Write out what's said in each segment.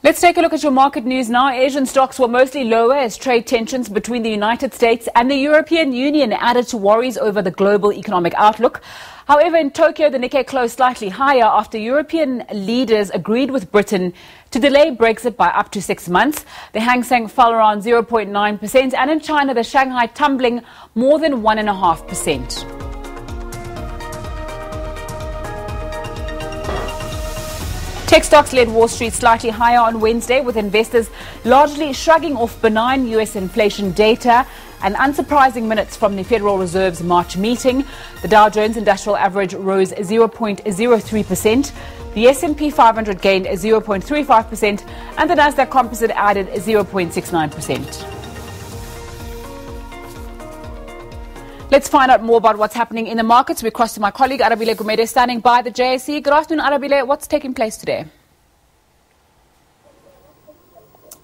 Let's take a look at your market news now. Asian stocks were mostly lower as trade tensions between the United States and the European Union added to worries over the global economic outlook. However, in Tokyo, the Nikkei closed slightly higher after European leaders agreed with Britain to delay Brexit by up to 6 months. The Hang Seng fell around 0.9%, and in China, the Shanghai tumbling more than 1.5%. Tech stocks led Wall Street slightly higher on Wednesday, with investors largely shrugging off benign US inflation data and unsurprising minutes from the Federal Reserve's March meeting. The Dow Jones Industrial Average rose 0.03%, the S&P 500 gained 0.35%, and the Nasdaq Composite added 0.69%. Let's find out more about what's happening in the markets. We cross to my colleague Arabile Gumede standing by the JSE. Good afternoon, Arabile. What's taking place today?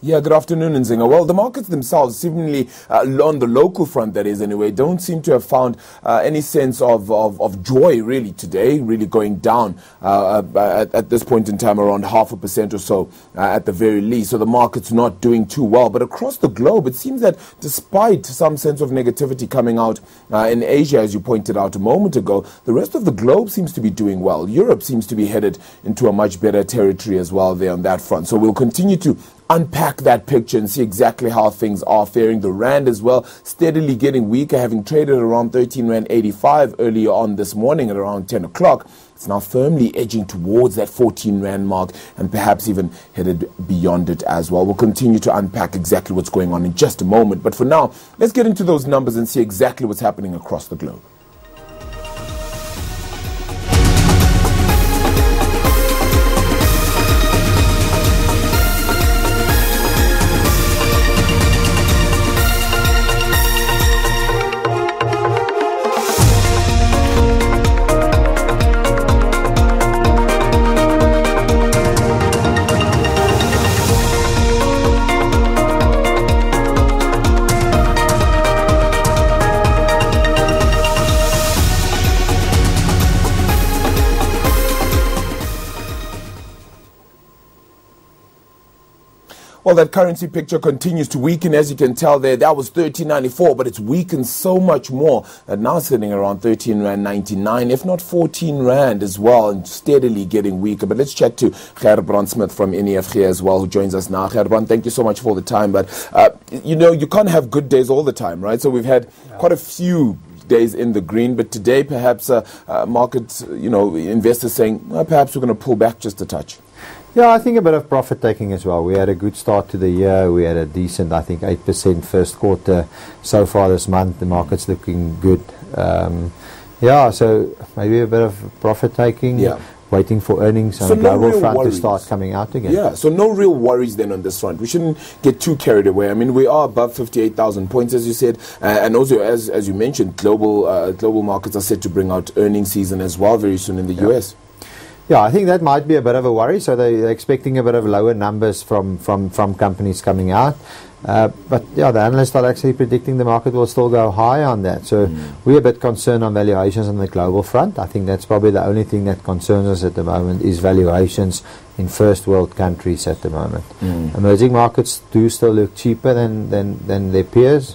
Yeah, good afternoon, Nzinga. Well, the markets themselves, seemingly on the local front, that is anyway, don't seem to have found any sense of joy really today, really going down at this point in time around 0.5% or so at the very least. So the market's not doing too well. But across the globe, it seems that despite some sense of negativity coming out in Asia, as you pointed out a moment ago, the rest of the globe seems to be doing well. Europe seems to be headed into a much better territory as well there on that front. So we'll continue to unpack that picture and see exactly how things are faring. The rand as well, steadily getting weaker, having traded around 13.85 rand earlier on this morning at around 10 o'clock. It's now firmly edging towards that 14 rand mark and perhaps even headed beyond it as well. We'll continue to unpack exactly what's going on in just a moment. But for now, let's get into those numbers and see exactly what's happening across the globe. Well, that currency picture continues to weaken. As you can tell there, that was 13.94, but it's weakened so much more that now sitting around 13.99 rand, if not 14 rand as well, and steadily getting weaker. But let's chat to Gerbrand Smith from NEFG as well, who joins us now. Gerbrand, thank you so much for the time. But, you know, you can't have good days all the time, right? So we've had quite a few days in the green, but today perhaps markets, you know, investors saying, well, perhaps we're going to pull back just a touch. Yeah, I think a bit of profit taking as well. We had a good start to the year. We had a decent, I think, 8% first quarter. So far this month, the market's looking good. Yeah, so maybe a bit of profit taking. Yeah. Waiting for earnings on the global front to start coming out again. Yeah, so no real worries then on this front. We shouldn't get too carried away. I mean, we are above 58,000 points, as you said, and also, as you mentioned, global markets are set to bring out earnings season as well very soon in the US. Yeah, I think that might be a bit of a worry. So they're expecting a bit of lower numbers from companies coming out. But yeah, the analysts are actually predicting the market will still go high on that. So we're a bit concerned on valuations on the global front. I think that's probably the only thing that concerns us at the moment is valuations in first world countries at the moment. Emerging markets do still look cheaper than their peers.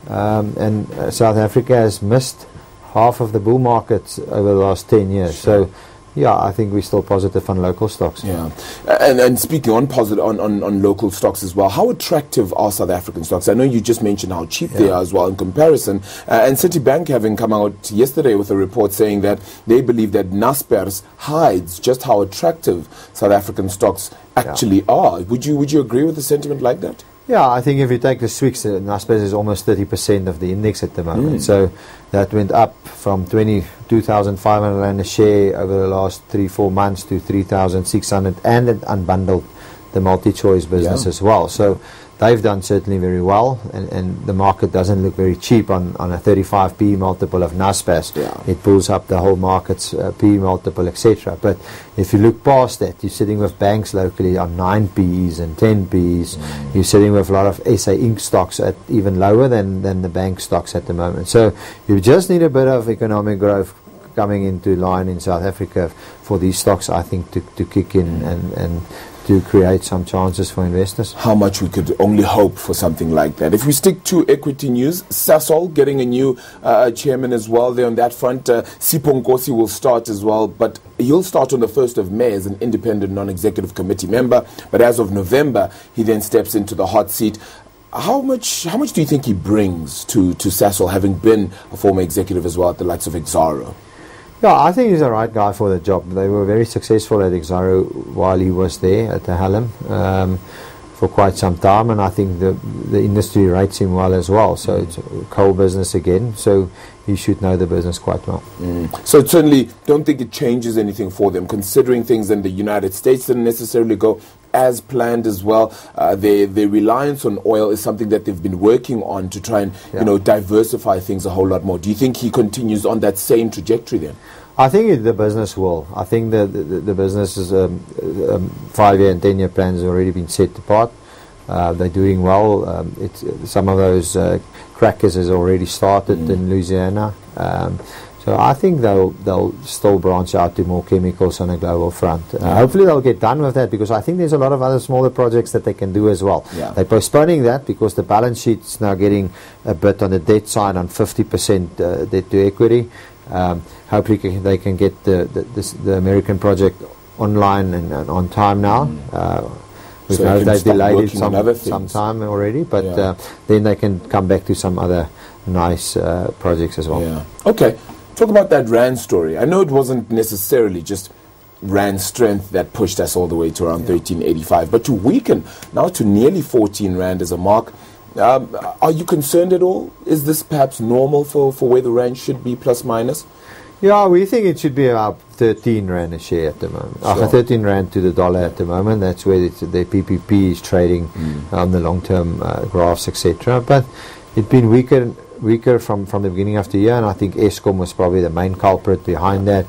And South Africa has missed half of the bull markets over the last 10 years. Sure. So yeah, I think we're still positive on local stocks. Yeah, and speaking on positive on local stocks as well, how attractive are South African stocks? I know you just mentioned how cheap they are as well in comparison. And Citibank having come out yesterday with a report saying that they believe that Naspers hides just how attractive South African stocks actually are. Would you agree with a sentiment like that? Yeah, I think if you take the Swix, Naspers is almost 30% of the index at the moment. So that went up from 22,500 rand a share over the last 3-4 months to 3,600, and it unbundled the multi-choice business as well. So they've done certainly very well, and the market doesn't look very cheap on a 35p multiple of Naspers. It pulls up the whole market's P multiple, etc. But if you look past that, you're sitting with banks locally on 9Ps and 10Ps. You're sitting with a lot of SA Inc. stocks at even lower than the bank stocks at the moment. So you just need a bit of economic growth coming into line in South Africa for these stocks, I think, to kick in and create some chances for investors. How much we could only hope for something like that. If we stick to equity news, Sasol getting a new chairman as well there on that front. Sipho Nkosi will start as well, but he'll start on the 1st of May as an independent non-executive committee member. But as of November, he then steps into the hot seat. How much do you think he brings to Sasol, having been a former executive as well at the likes of Exxaro? Yeah, I think he's the right guy for the job. They were very successful at Exxaro while he was there at the Hallam for quite some time, and I think the industry rates him well as well. So it's coal business again, so he should know the business quite well. So certainly don't think it changes anything for them, considering things in the United States didn't necessarily go as planned as well. Their reliance on oil is something that they've been working on to try and diversify things a whole lot more. Do you think he continues on that same trajectory then? I think the business will. I think the business's 5-year and 10-year plans have already been set apart. They're doing well. Some of those crackers has already started in Louisiana. So I think they'll still branch out to more chemicals on a global front. Hopefully they'll get done with that, because I think there's a lot of other smaller projects that they can do as well. They're postponing that because the balance sheet's now getting a bit on the debt side, on 50% debt to equity. Hopefully they can get the American project online and on time now. We know they've delayed it some time already, but then they can come back to some other nice projects as well. Okay. Talk about that Rand story. I know it wasn't necessarily just Rand strength that pushed us all the way to around 13.85, but to weaken now to nearly 14 Rand as a mark. Are you concerned at all? Is this perhaps normal for where the Rand should be, plus minus? Yeah, we think it should be about 13 Rand a share at the moment. 13 Rand to the dollar at the moment. That's where the PPP is trading on the long-term graphs, etc. But it's been weaker from the beginning of the year, and I think Eskom was probably the main culprit behind that,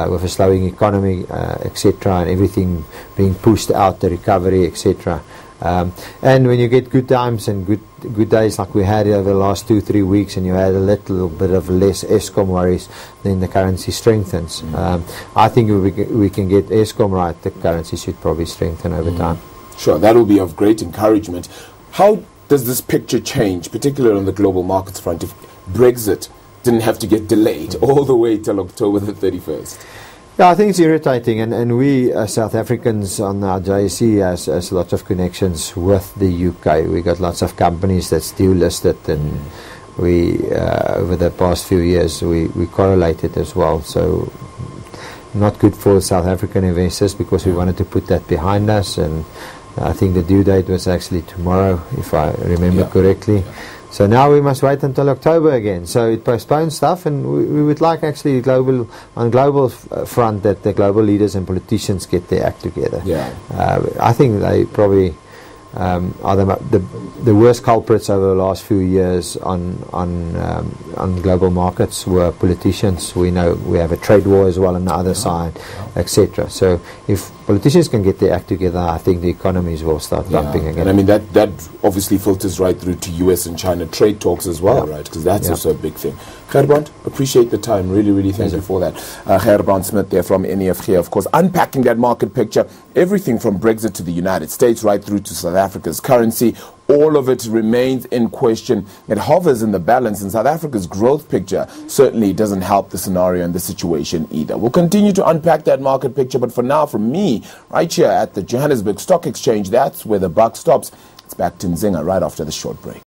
with a slowing economy, etc., and everything being pushed out, the recovery, etc. And when you get good times and good days like we had over the last 2-3 weeks, and you had a little bit of less Eskom worries, then the currency strengthens. I think if we can get Eskom right, the currency should probably strengthen over time. Sure, that will be of great encouragement. How does this picture change, particularly on the global markets front, if Brexit didn't have to get delayed all the way till October the 31st? Yeah, I think it's irritating, and we as South Africans on our JSE has lots of connections with the UK. We got lots of companies that's dual listed, and we over the past few years we correlated as well. So not good for South African investors, because we wanted to put that behind us, and I think the due date was actually tomorrow, if I remember correctly. So now we must wait until October again. So it postpones stuff, and we would like actually on global front that the global leaders and politicians get their act together. I think they probably are the worst culprits over the last few years on global markets were politicians. We know we have a trade war as well on the other side, etc. So if politicians can get their act together, I think the economies will start dumping again. And I mean that obviously filters right through to US and China trade talks as well, right? Because that's also a big thing. Gerbrand, appreciate the time. Really thank you for that. Gerbrand Smith there from NEFG, of course, unpacking that market picture, everything from Brexit to the United States, right through to South Africa's currency. All of it remains in question. It hovers in the balance, and South Africa's growth picture certainly doesn't help the scenario and the situation either. We'll continue to unpack that market picture, but for now, from me, right here at the Johannesburg Stock Exchange, that's where the buck stops. It's back to Nzinga right after the short break.